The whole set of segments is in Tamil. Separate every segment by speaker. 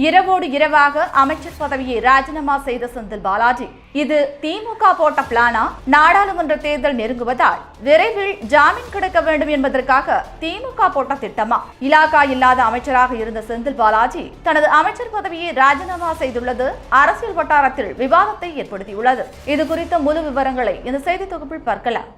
Speaker 1: இரவோடு இரவாக அமைச்சர் பதவியை ராஜினாமா செய்த செந்தில் பாலாஜி. இது திமுக போட்ட பிளானா? நாடாளுமன்ற தேர்தல் நெருங்குவதால் விரைவில் ஜாமீன் கிடைக்க வேண்டும் என்பதற்காக திமுக போட்ட திட்டமா? இலாகா இல்லாத அமைச்சராக இருந்த செந்தில் பாலாஜி தனது அமைச்சர் பதவியை ராஜினாமா செய்துள்ளது அரசியல் வட்டாரத்தில் விவாதத்தை ஏற்படுத்தியுள்ளது. இது குறித்த முழு விவரங்களை இந்த செய்தி தொகுப்பில் பார்க்கலாம்.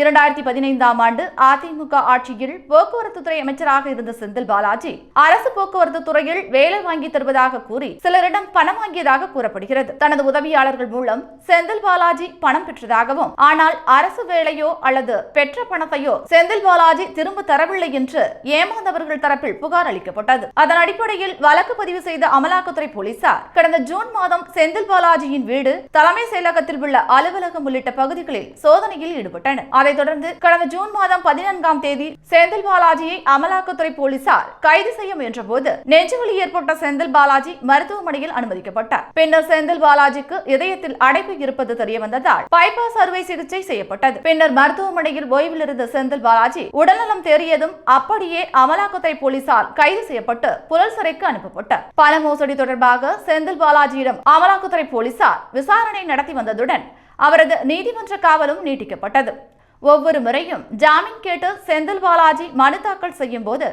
Speaker 1: 2015ஆம் ஆண்டு அதிமுக ஆட்சியில் போக்குவரத்து துறை அமைச்சராக இருந்த செந்தில் பாலாஜி அரசு போக்குவரத்து துறையில் வேலை வாங்கி தருவதாக கூறி சிலரிடம் பணம் வாங்கியதாக கூறப்படுகிறது. தனது உதவியாளர்கள் மூலம் செந்தில் பாலாஜி பணம் பெற்றதாகவும், ஆனால் அரசு வேலையோ அல்லது பெற்ற பணத்தையோ செந்தில் பாலாஜி திரும்ப தரவில்லை என்று ஏமாந்தவர்கள் தரப்பில் புகார் அளிக்கப்பட்டது. அதன் அடிப்படையில் வழக்கு பதிவு செய்த அமலாக்கத்துறை போலீசார் கடந்த ஜூன் மாதம் செந்தில் பாலாஜியின் வீடு, தலைமை செயலகத்தில் உள்ள அலுவலகம் உள்ளிட்ட பகுதிகளில் சோதனையில் ஈடுபட்டனர். அதைத் தொடர்ந்து கடந்த ஜூன் மாதம் 14ஆம் தேதி செந்தில் பாலாஜியை அமலாக்கத்துறை போலீசார் கைது செய்ய முயன்றபோது நெஞ்சுவலி ஏற்பட்ட செந்தில் பாலாஜி மருத்துவமனையில் அனுமதிக்கப்பட்டார். பின்னர் செந்தில் பாலாஜிக்கு இதயத்தில் அடைப்பு இருப்பது தெரியவந்ததால் பைபாஸ் அறுவை சிகிச்சை செய்யப்பட்டது. பின்னர் மருத்துவமனையில் ஓய்வில் இருந்த செந்தில் பாலாஜி உடல்நலம் தேறியதும் அப்படியே அமலாக்கத்துறை போலீசார் கைது செய்யப்பட்டு புழல் சிறைக்கு அனுப்பப்பட்டார். பண மோசடி தொடர்பாக செந்தில் பாலாஜியிடம் அமலாக்கத்துறை போலீசார் விசாரணை நடத்தி வந்ததுடன் அவரது நீதிமன்ற காவலும் நீட்டிக்கப்பட்டது. ஒவ்வொரு முறையும் ஜாமீன் கேட்டு செந்தில் பாலாஜி மனு தாக்கல் செய்யும் போது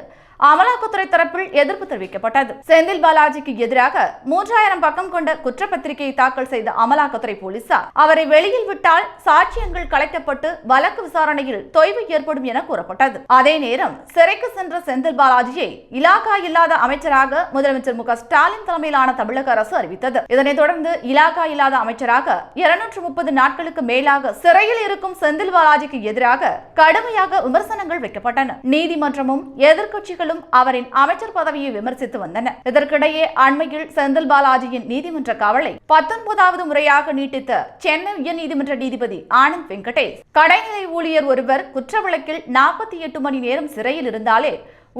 Speaker 1: அமலாக்கத்துறை தரப்பில் எதிர்ப்பு தெரிவிக்கப்பட்டது. செந்தில் பாலாஜிக்கு எதிராக 3000 பக்கம் கொண்ட குற்றப்பத்திரிகையை தாக்கல் செய்த அமலாக்கத்துறை போலீசார் அவரை வெளியில் விட்டால் சாட்சியங்கள் கலைக்கப்பட்டு வழக்கு விசாரணையில் தொய்வு ஏற்படும் என கூறப்பட்டது. அதே நேரம் சிறைக்கு சென்ற செந்தில் பாலாஜியை இலாகா இல்லாத அமைச்சராக முதலமைச்சர் மு.க. ஸ்டாலின் தலைமையிலான தமிழக அரசு அறிவித்தது. இதனைத் தொடர்ந்து இலாகா இல்லாத அமைச்சராக 230 நாட்களுக்கு மேலாக சிறையில் இருக்கும் செந்தில் பாலாஜிக்கு எதிராக கடுமையாக விமர்சனங்கள் வைக்கப்பட்டன. நீதிமன்றமும் எதிர்க்கட்சிகள் அவரின் அமைச்சர் பதவியை விமர்சித்து வந்தனர். இதற்கிடையே அண்மையில் செந்தில் பாலாஜியின் நீதிமன்ற காவலை 19வது முறையாக நீட்டித்த சென்னை உயர்நீதிமன்ற நீதிபதி ஆனந்த் வெங்கடேஷ், கடைநிலை ஊழியர் ஒருவர் குற்ற வழக்கில் 48 மணி நேரம் சிறையில் இருந்தாலே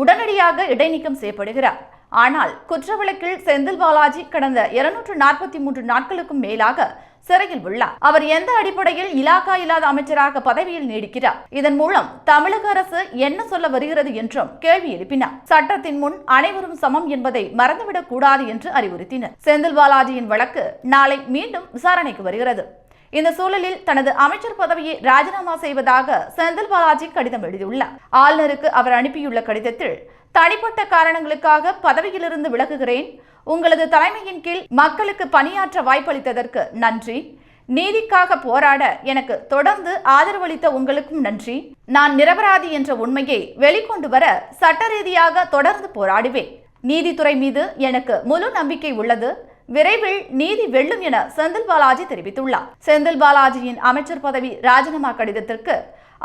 Speaker 1: உடனடியாக இடைநீக்கம் செய்யப்படுகிறார். ஆனால் குற்ற வழக்கில் செந்தில் பாலாஜி கடந்த 243 நாட்களுக்கும் மேலாக சிறையில் உள்ளார். அவர் எந்த அடிப்படையில் இலாகா இல்லாத அமைச்சராக பதவியில் நீடிக்கிறார்? இதன் மூலம் தமிழக அரசு என்ன சொல்ல வருகிறது என்றும் கேள்வி எழுப்பினார். சட்டத்தின் முன் அனைவரும் சமம் என்பதை மறந்துவிடக் கூடாது என்று அறிவுறுத்தினர். செந்தில் பாலாஜியின் வழக்கு நாளை மீண்டும் விசாரணைக்கு வருகிறது. இந்த சூழலில் தனது அமைச்சர் பதவியை ராஜினாமா செய்வதாக செந்தில் பாலாஜி கடிதம் எழுதியுள்ளார். ஆளுநருக்கு அவர் அனுப்பியுள்ள கடிதத்தில், தனிப்பட்ட காரணங்களுக்காக பதவியிலிருந்து விலகுகிறேன். உங்களது தலைமையின் கீழ் மக்களுக்கு பணியாற்ற வாய்ப்பளித்ததற்கு நன்றி. நீதிக்காக போராட எனக்கு தொடர்ந்து ஆதரவளித்த உங்களுக்கும் நன்றி. நான் நிரபராதி என்ற உண்மையை வெளிக்கொண்டு வர சட்ட ரீதியாக தொடர்ந்து போராடுவேன். நீதித்துறை மீது எனக்கு முழு நம்பிக்கை உள்ளது. விரைவில் நீதி வெல்லும் என செந்தில் பாலாஜி தெரிவித்துள்ளார். செந்தில் பாலாஜியின் அமைச்சர் பதவி ராஜினாமா கடிதத்திற்கு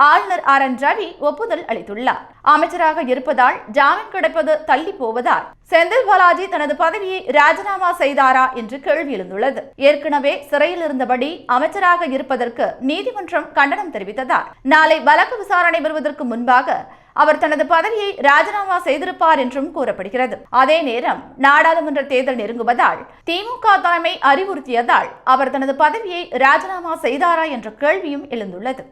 Speaker 1: ஆளுநர் RN ரவி ஒப்புதல் அளித்துள்ளார். அமைச்சராக இருப்பதால் ஜாமீன் கிடைப்பது தள்ளி போவதால் செந்தில் பாலாஜி தனது பதவியை ராஜினாமா செய்தாரா என்று கேள்வி எழுந்துள்ளது. ஏற்கனவே சிறையில் இருந்தபடி அமைச்சராக இருப்பதற்கு நீதிமன்றம் கண்டனம் தெரிவித்ததால் நாளை வழக்கு விசாரணை வருவதற்கு முன்பாக அவர் தனது பதவியை ராஜினாமா செய்திருப்பார் என்றும் கூறப்படுகிறது. அதே நேரம் நாடாளுமன்ற தேர்தல் நெருங்குவதால் திமுக தலைமை அறிவுறுத்தியதால் அவர் தனது பதவியை ராஜினாமா செய்தாரா என்ற கேள்வியும் எழுந்துள்ளது.